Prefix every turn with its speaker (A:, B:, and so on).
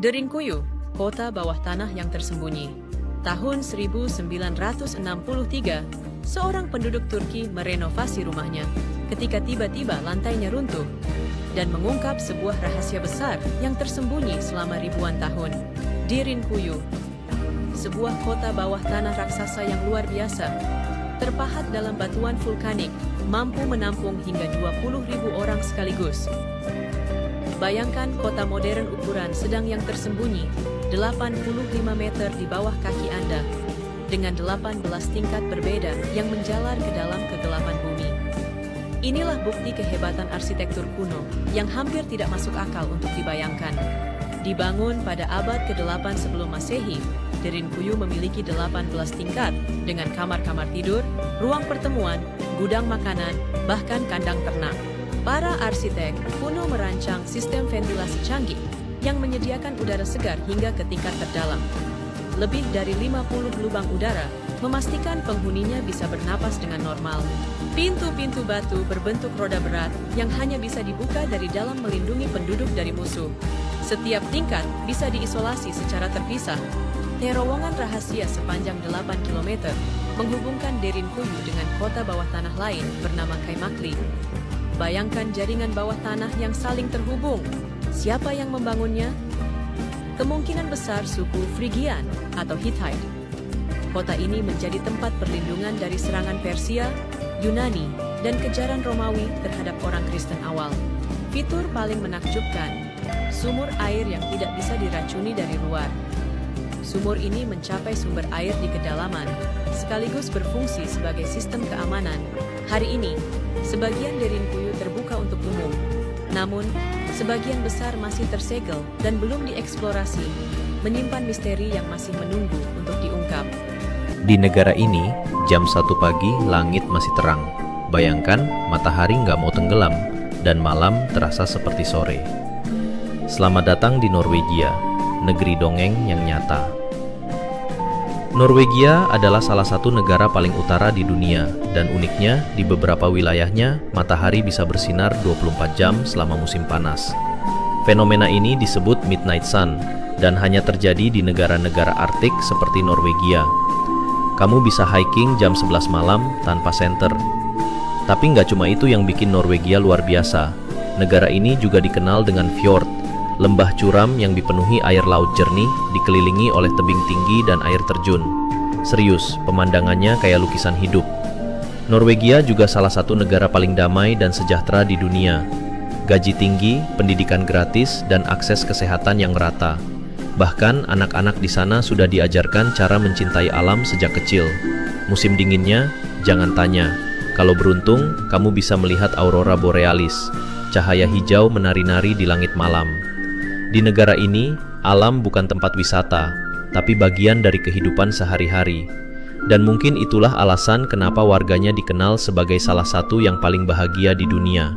A: Derinkuyu, kota bawah tanah yang tersembunyi. Tahun 1963, seorang penduduk Turki merenovasi rumahnya ketika tiba-tiba lantainya runtuh dan mengungkap sebuah rahasia besar yang tersembunyi selama ribuan tahun. Derinkuyu, sebuah kota bawah tanah raksasa yang luar biasa, terpahat dalam batuan vulkanik, mampu menampung hingga 20.000 orang sekaligus. Bayangkan kota modern ukuran sedang yang tersembunyi 85 meter di bawah kaki Anda, dengan 18 tingkat berbeda yang menjalar ke dalam kegelapan bumi. Inilah bukti kehebatan arsitektur kuno yang hampir tidak masuk akal untuk dibayangkan. Dibangun pada abad ke-8 sebelum Masehi, Derinkuyu memiliki 18 tingkat dengan kamar-kamar tidur, ruang pertemuan, gudang makanan, bahkan kandang ternak. Para arsitek kuno merancang sistem ventilasi canggih yang menyediakan udara segar hingga ke tingkat terdalam. Lebih dari 50 lubang udara memastikan penghuninya bisa bernapas dengan normal. Pintu-pintu batu berbentuk roda berat yang hanya bisa dibuka dari dalam melindungi penduduk dari musuh. Setiap tingkat bisa diisolasi secara terpisah. Terowongan rahasia sepanjang 8 km menghubungkan Derinkuyu dengan kota bawah tanah lain bernama Kaymakli. Bayangkan jaringan bawah tanah yang saling terhubung. Siapa yang membangunnya? Kemungkinan besar suku Phrygian atau Hittite. Kota ini menjadi tempat perlindungan dari serangan Persia, Yunani, dan kejaran Romawi terhadap orang Kristen awal. Fitur paling menakjubkan, sumur air yang tidak bisa diracuni dari luar. Sumur ini mencapai sumber air di kedalaman, sekaligus berfungsi sebagai sistem keamanan. Hari ini, sebagian Derinkuyu terbuka untuk umum, namun sebagian besar masih tersegel dan belum dieksplorasi, menyimpan misteri yang masih menunggu untuk diungkap.
B: Di negara ini, jam 1 pagi langit masih terang. Bayangkan matahari nggak mau tenggelam dan malam terasa seperti sore. Selamat datang di Norwegia, negeri dongeng yang nyata. Norwegia adalah salah satu negara paling utara di dunia, dan uniknya di beberapa wilayahnya matahari bisa bersinar 24 jam selama musim panas. Fenomena ini disebut midnight sun dan hanya terjadi di negara-negara Arktik seperti Norwegia. Kamu bisa hiking jam 11 malam tanpa senter. Tapi nggak cuma itu yang bikin Norwegia luar biasa. Negara ini juga dikenal dengan fjord, lembah curam yang dipenuhi air laut jernih, dikelilingi oleh tebing tinggi dan air terjun. Serius, pemandangannya kayak lukisan hidup. Norwegia juga salah satu negara paling damai dan sejahtera di dunia. Gaji tinggi, pendidikan gratis, dan akses kesehatan yang merata. Bahkan anak-anak di sana sudah diajarkan cara mencintai alam sejak kecil. Musim dinginnya, jangan tanya. Kalau beruntung, kamu bisa melihat aurora borealis, cahaya hijau menari-nari di langit malam. Di negara ini, alam bukan tempat wisata, tapi bagian dari kehidupan sehari-hari. Dan mungkin itulah alasan kenapa warganya dikenal sebagai salah satu yang paling bahagia di dunia.